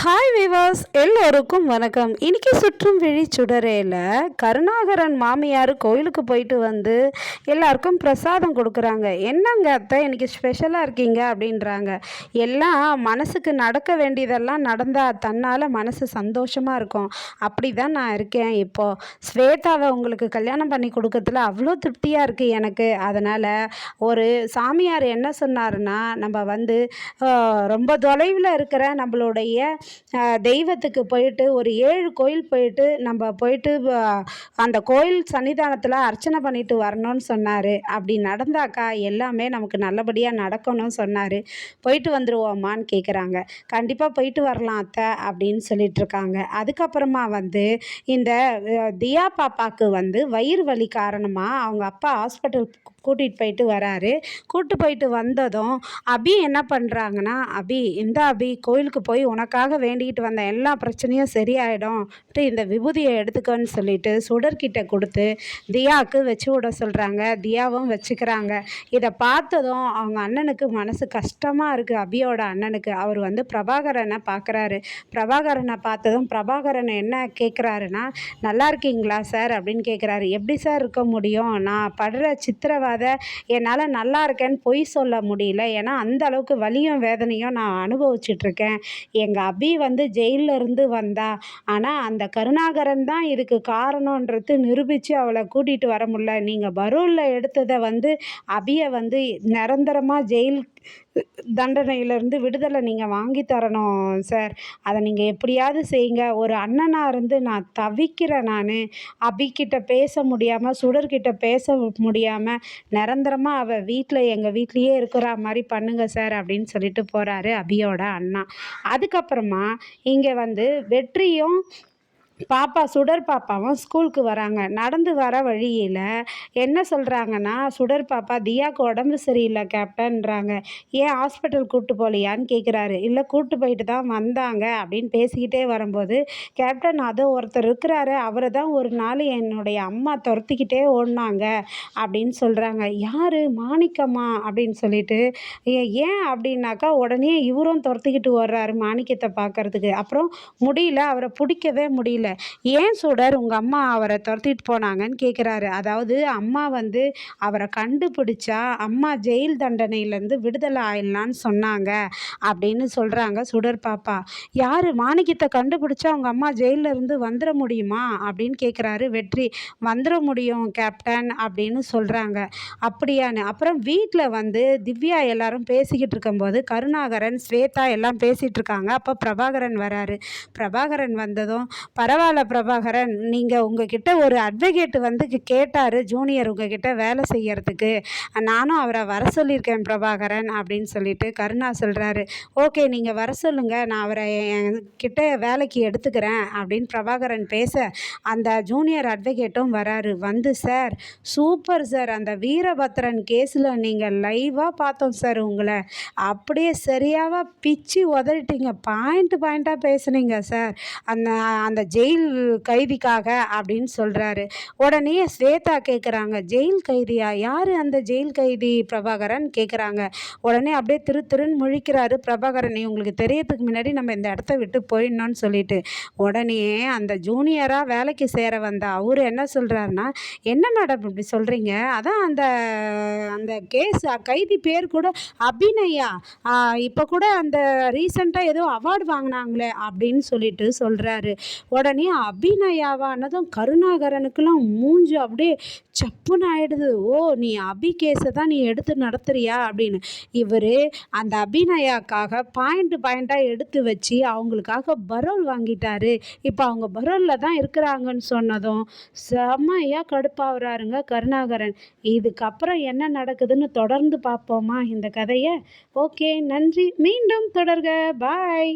Hi விவாஸ் எல்லோருக்கும் வணக்கம். இன்னைக்கு சுற்றும் விழி சுடரேல கருணாகரன் மாமியார் கோயிலுக்கு போயிட்டு வந்து எல்லாருக்கும் பிரசாதம் கொடுக்குறாங்க. என்னங்க அத்தை இன்னைக்கு ஸ்பெஷலாக இருக்கீங்க அப்படின்றாங்க. எல்லாம் மனசுக்கு நடக்க வேண்டியதெல்லாம் நடந்தால் தன்னால் மனசு சந்தோஷமாக இருக்கும். அப்படி தான் நான் இருக்கேன். இப்போது ஸ்வேதாவை உங்களுக்கு கல்யாணம் பண்ணி கொடுக்கறதுல அவ்வளோ திருப்தியாக இருக்குது எனக்கு. அதனால் ஒரு சாமியார் என்ன சொன்னாருன்னா, நம்ம வந்து ரொம்ப தொலைவில் இருக்கிற நம்மளுடைய தெய்வத்துக்கு போயிட்டு ஒரு 7 கோயில் போயிட்டு நம்ம போயிட்டு அந்த கோயில் சன்னிதானத்தில் அர்ச்சனை பண்ணிட்டு வரணும்னு சொன்னார். அப்படி நடந்தாக்கா எல்லாமே நமக்கு நல்லபடியாக நடக்கணும்னு சொன்னார். போயிட்டு வந்துடுவோம்மான்னு கேட்குறாங்க. கண்டிப்பாக போயிட்டு வரலாம் அத்தை அப்படின்னு சொல்லிகிட்ருக்காங்க. அதுக்கப்புறமா வந்து இந்த தியா பாப்பாவுக்கு வந்து வயிறு வலி காரணமாக அவங்க அப்பா ஹாஸ்பிட்டல் கூட்டிகிட்டு போயிட்டு வராரு. கூப்பிட்டு போயிட்டு வந்ததும் அபி என்ன பண்ணுறாங்கன்னா, இந்த அபி கோயிலுக்கு போய் உனக்காக வேண்டிக்கிட்டு வந்த எல்லா பிரச்சனையும் சரியாயிடும், இந்த விபூதியை எடுத்துக்கோன்னு சொல்லிட்டு சுடர்கிட்ட கொடுத்து தியாவுக்கு வச்சு விட சொல்கிறாங்க. தியாவும் வச்சுக்கிறாங்க. இதை பார்த்ததும் அவங்க அண்ணனுக்கு மனசு கஷ்டமாக இருக்குது. அபியோட அண்ணனுக்கு அவர் வந்து பிரபாகரனை பார்க்குறாரு. பிரபாகரனை பார்த்ததும் பிரபாகரன் என்ன கேட்குறாருன்னா, நல்லா இருக்கீங்களா சார் அப்படின்னு கேட்குறாரு. எப்படி சார் இருக்க முடியும், நான் படுற சித்திரவதை என்னால் நல்லா இருக்கேன்னு பொய் சொல்ல முடியல. ஏன்னா அந்த அளவுக்கு வலியும் வேதனையும் நான் அனுபவிச்சிட்ருக்கேன். எங்கள் அபி வந்து ஜெயிலில் இருந்து வந்தா, ஆனால் அந்த கருணாகரன் தான் இதுக்கு காரணன்றது நிரூபித்து அவளை கூட்டிகிட்டு வர முடியல. நீங்கள் பரூலில் எடுத்ததை வந்து அபியை வந்து நிரந்தரமாக ஜெயில் தண்டனையிலேருந்து விடுதலை நீங்கள் வாங்கி தரணும் சார். அதை நீங்கள் எப்படியாவது செய்யுங்க. ஒரு அண்ணனாக இருந்து நான் தவிக்கிறேன். நான் அபிக்கிட்ட பேச முடியாமல், சுடர்கிட்ட பேச முடியாமல் நிரந்தரமாக அவள் வீட்டில் எங்கள் வீட்லேயே இருக்கிற மாதிரி பண்ணுங்க சார் அப்படின்னு சொல்லிட்டு போகிறாரு அபியோட அண்ணா. அதுக்கப்புறமா இங்கே வந்து வெற்றியும் சுடர் பாப்பாவும் ஸ்கூலுக்கு வராங்க. நடந்து வர வழியில் என்ன சொல்கிறாங்கன்னா, சுடர் பாப்பா தியாவுக்கு உடம்பு சரியில்லை கேப்டன்றாங்க. ஏன் ஹாஸ்பிட்டல் கூப்பிட்டு போகலையான்னு கேட்குறாரு. இல்லை கூப்பிட்டு போயிட்டு தான் வந்தாங்க அப்படின்னு பேசிக்கிட்டே வரும்போது, கேப்டன் அதோ ஒருத்தர் இருக்கிறாரு, அவரை தான் ஒரு நாள் என்னுடைய அம்மா துரத்திக்கிட்டே ஓடினாங்க அப்படின்னு சொல்கிறாங்க. யார், மாணிக்கம்மா அப்படின்னு சொல்லிட்டு, ஏன் அப்படின்னாக்கா உடனே இவரும் துரத்திக்கிட்டு ஓடுறாரு மாணிக்கத்தை பார்க்கறதுக்கு. அப்புறம் முடியல, அவரை பிடிக்கவே முடியல. ஏன் சுடர் உங்கள் அம்மா அவரை துரத்திட்டு போனாங்கன்னு கேட்குறாரு. அதாவது அம்மா வந்து அவரை கண்டுபிடிச்சா அம்மா ஜெயில் தண்டனையிலேருந்து விடுதலை ஆயிடலான்னு சொன்னாங்க அப்படின்னு சொல்கிறாங்க சுடர் பாப்பா. யார், மாணிக்கத்தை கண்டுபிடிச்சா அவங்க அம்மா ஜெயிலில் இருந்து வந்துட முடியுமா அப்படின்னு கேட்குறாரு வெற்றி. வந்துட முடியும் கேப்டன் அப்படின்னு சொல்கிறாங்க. அப்படியான்னு அப்புறம் வீட்டில் வந்து திவ்யா எல்லாரும் பேசிக்கிட்டு இருக்கும்போது கருணாகரன் ஸ்வேதா எல்லாம் பேசிகிட்டு இருக்காங்க. அப்போ பிரபாகரன் வராரு. பிரபாகரன் வந்ததும், பரவாயில்ல பிரபாகரன், நீங்கள் உங்ககிட்ட ஒரு அட்வொகேட் வந்து கேட்டார் ஜூனியர் உங்ககிட்ட வேலை செய்யறதுக்கு, நானும் அவரை வர சொல்லியிருக்கேன் பிரபாகரன் அப்படின்னு சொல்லிட்டு கருணா சொல்கிறாரு. ஓகே, நீங்கள் வர சொல்லுங்கள், நான் அவரை என்கிட்ட வேலைக்கு எடுத்துக்கிறேன் அப்படின்னு பிரபாகரன் பேச அந்த ஜூனியர் அட்வொகேட்டும் வராரு. வந்து, சார் சூப்பர் சார், அந்த வீரபத்ரன் கேஸில் நீங்கள் லைவாக பார்த்தோம் சார், உங்களை அப்படியே சரியாக பிச்சு உதறிட்டீங்க, பாயிண்ட்டாக பேசுனீங்க சார் அந்த அந்த ஜெயில் கைதிக்காக அப்படின்னு சொல்கிறாரு. உடனே ஸ்வேதா கேட்குறாங்க, ஜெயில் கைதியா, யார் அந்த ஜெயில் கைதி பிரபாகரன் கேட்குறாங்க. உடனே அப்படியே திருன்னு முழிக்கிறாரு பிரபாகரன். உங்களுக்கு தெரியறதுக்கு முன்னாடி நம்ம இந்த இடத்த விட்டு போயிடணும்னு சொல்லிட்டு. உடனே அந்த ஜூனியராக வேலைக்கு சேர வந்த அவர் என்ன சொல்கிறாருன்னா, என்ன மேடம் இப்படி சொல்கிறீங்க, அதான் அந்த அந்த கேஸ் கைதி பேர் கூட அபிநயா, இப்போ கூட அந்த ரீசெண்டாக ஏதோ அவார்டு வாங்கினாங்களே அப்படின்னு சொல்லிட்டு சொல்கிறாரு. உடனே அபிநயாவானதும் கருணாகரனுக்கெல்லாம் மூஞ்சி அப்படியே சப்புன்னு ஆயிடுது. ஓ, நீ அபி கேஸை தான் நீ எடுத்து நடத்துறியா அப்படின்னு. இவர் அந்த அபிநயாக்காக பாயிண்ட்டாக எடுத்து வச்சு அவங்களுக்காக பரோல் வாங்கிட்டாரு. இப்போ அவங்க பரோலில் தான் இருக்கிறாங்கன்னு சொன்னதும் செம்மையாக கடுப்பாகிறாருங்க கருணாகரன். இதுக்கப்புறம் என்ன நடக்குதுன்னு தொடர்ந்து பார்ப்போமா இந்த கதையை? ஓகே, நன்றி, மீண்டும் தொடர்க, பாய்.